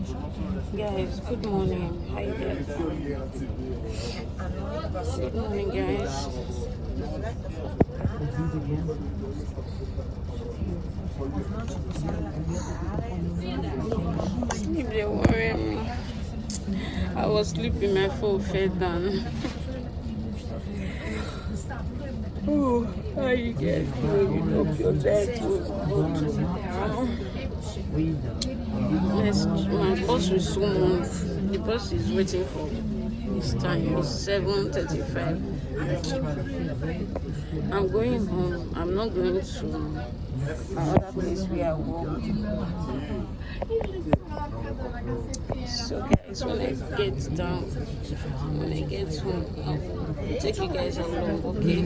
Guys, good morning. How you doing? Good morning, guys. Sleep they worry me. I was sleeping, my phone fell down. Oh, how you get when you drop your dad was my boss will soon move. The boss is waiting for his time. It's 7:35. I'm going home. I'm not going to my other place where I work. So guys, when I get down, when I get home, I'll take you guys along, okay?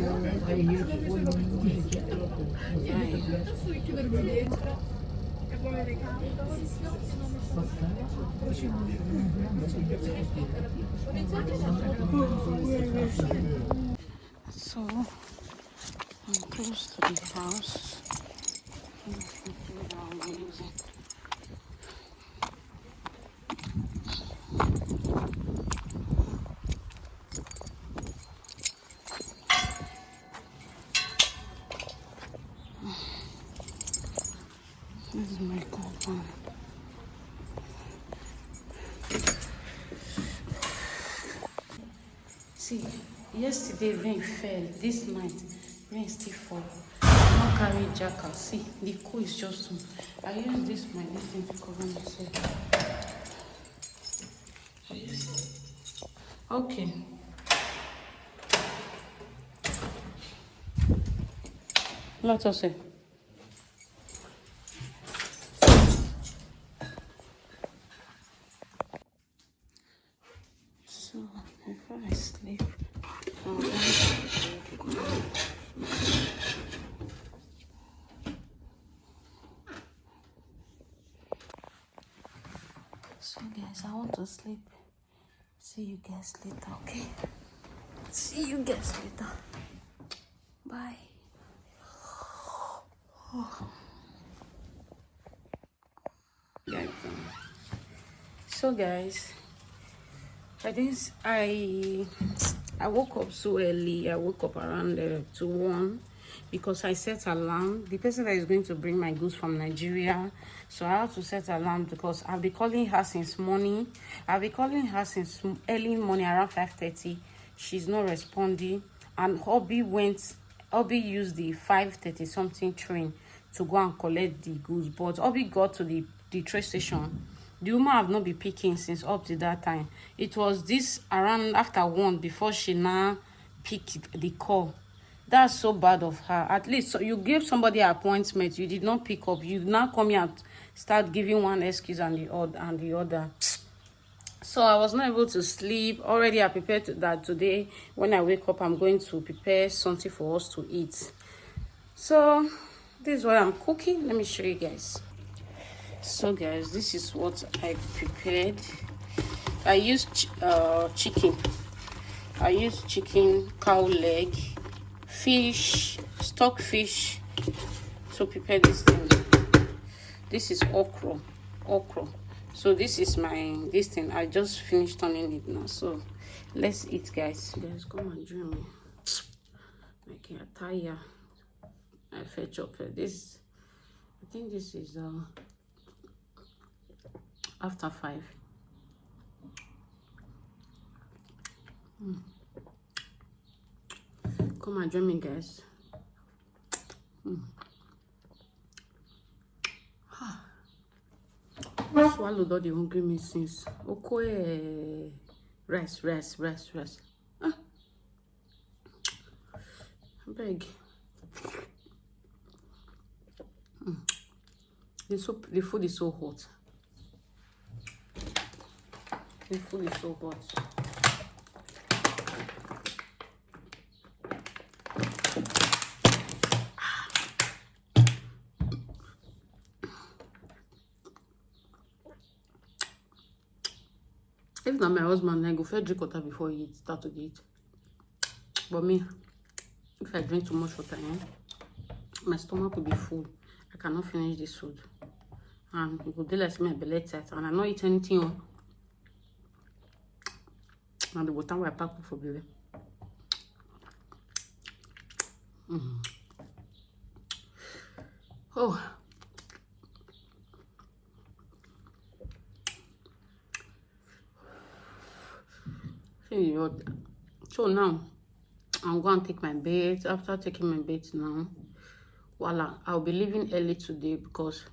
So I'm close to the house. This is my compound. See, yesterday rain fell. This night, rain still fall. I don't carry jacket. See, the cold is just. I use this my thing to cover myself. Okay. Let us say. So before I sleep, so guys, I want to sleep. See you guys later, okay? See you guys later. Bye. So guys, I woke up so early. I woke up around 1 because I set alarm. The person that is going to bring my goods from Nigeria, so I have to set alarm because I'll be calling her since morning. I'll be calling her since early morning around 5:30. She's not responding, and Hobby used the 5:30 something train to go and collect the goods, but Hobby got to the train station. The woman have not been picking since up to that time. It was this around after 1 before she now picked the call. That's so bad of her. At least so you gave somebody an appointment, you did not pick up. You now come here and start giving one excuse and the other. So I was not able to sleep. Already I prepared that today when I wake up I'm going to prepare something for us to eat. So this is what I'm cooking. Let me show you guys. So guys, this is what I prepared. I used chicken. I used chicken, cow leg, fish, stock fish to prepare this thing. This is okra. So this is this thing. I just finished turning it now. So let's eat, guys. Guys, come and join me. Okay, I tire. I fetch up this. I think this is after 5. Come and join me, guys. Swallowed all the hungry me since. Okay, rest. Beg. The food is so hot. The food is so hot. If not my husband, I go first drink water before he start to eat. But me, if I drink too much water, my stomach will be full. I cannot finish this food. and it go be like my belly tight, and I not eat anything. And the water I pack for belly. Oh. So now I'm going to take my bait. After taking my bait now, voila, I'll be leaving early today because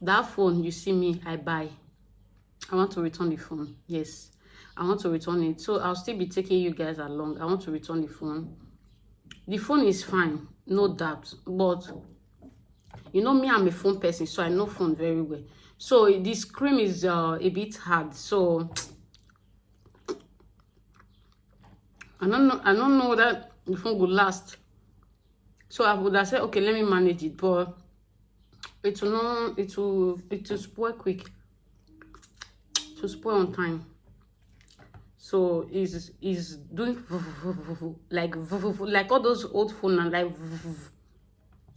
that phone you see me I buy, I want to return the phone. Yes, I want to return it. So I'll still be taking you guys along. I want to return the phone. The phone is fine, no doubt, but you know me, I'm a phone person, so I know phone very well. So the screen is a bit hard, so I don't know that the phone will last. So I would have said, okay, let me manage it, but it will spoil quick. To spoil on time. So is doing like all those old phone, and like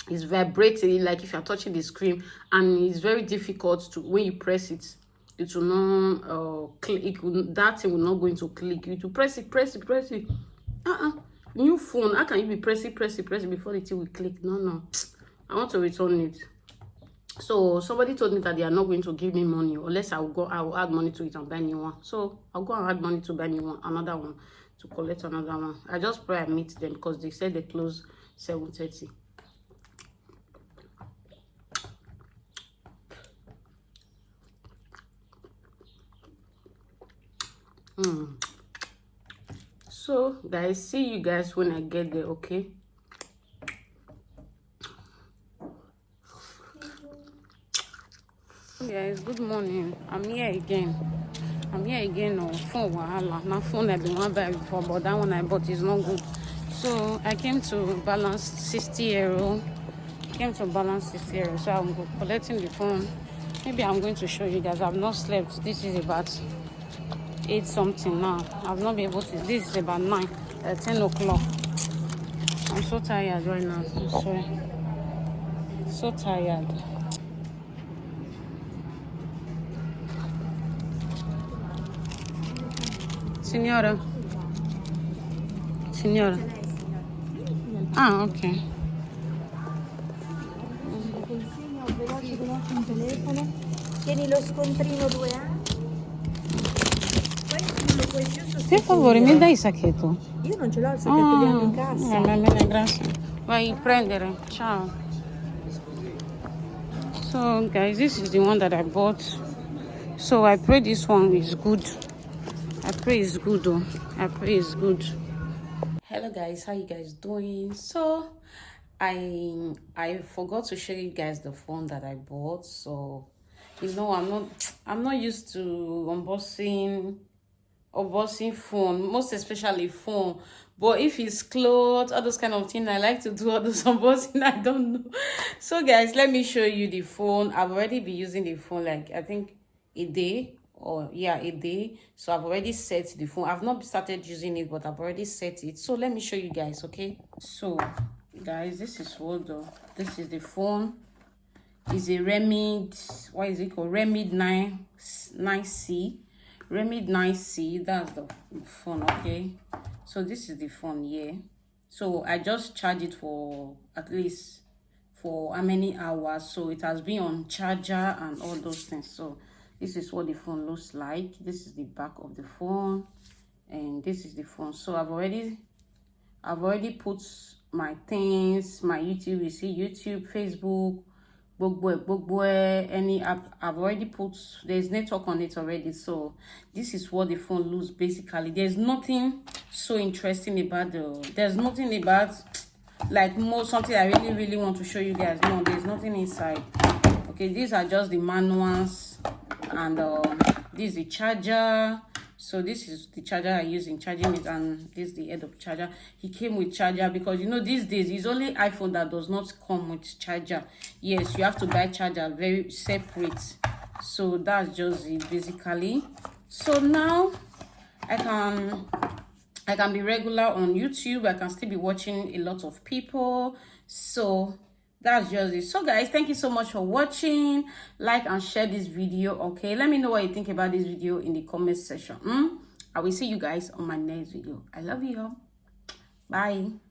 it's vibrating like if you're touching the screen, and it's very difficult to, when you press it, it will not click. That thing will not going to click. You to press it. New phone, how can you be press it before the thing will click? No. I want to return it. So somebody told me that they are not going to give me money unless I will add money to it and buy new one. So I'll go and add money to buy new one, another one, to collect another one. I just pray I meet them because they said they close 7:30. So guys, see you guys when I get there, okay? Guys, good morning. I'm here again on phone wahala. Now phone I been one buy before, but that one I bought is not good. So I came to balance 60 euro. So I'm collecting the phone. Maybe I'm going to show you guys. I've not slept. This is about 8 something now. I've not been able to. This is about 10 o'clock. I'm so tired right now. I swear. So tired. Signora. Ah, ok. Veloce un telefono. Tieni lo scontrino 2 anni. Poi non lo puoi più sostituire. Per favore, mi dai il sacchetto? Io non ce l'ho il sacchetto, li hanno in cassa. Va bene, grazie. Vai a prendere. Ciao. So guys, this is the one that I bought. So I pray this one is good. I pray it's good though. I pray it's good. Hello guys, how you guys doing? So I forgot to show you guys the phone that I bought. So you know, I'm not used to unboxing phone, most especially phone. But if it's clothes, all those kind of things, I like to do all those unboxing. I don't know. So guys, let me show you the phone. I've already been using the phone like I think a day, or yeah, a day. So I've already set the phone. I've not started using it, but I've already set it. So let me show you guys, okay? So guys, this is this is the phone. It's a Remid, what is it called? Remid 9C. Remid 9C, that's the phone, okay? So this is the phone here. So I just charge it for at least for how many hours. So it has been on charger and all those things. So this is what the phone looks like. This is the back of the phone, and this is the phone. So I've already put my things, my YouTube, you see YouTube, Facebook, any app. I've already put, there's network on it already. So this is what the phone looks basically. There's nothing so interesting about there's nothing about like something I really want to show you guys. No, there's nothing inside. Okay, these are just the manuals, and this is the charger. So this is the charger I use in charging it, and this is the head of charger. He came with charger because you know these days it's only iPhone that does not come with charger. Yes, you have to buy charger very separate. So that's just it basically. So now I can be regular on YouTube. I can still be watching a lot of people. So That's just it. So guys, thank you so much for watching. Like and share this video. Okay, let me know what you think about this video in the comment section. I will see you guys on my next video. I love you all. Bye.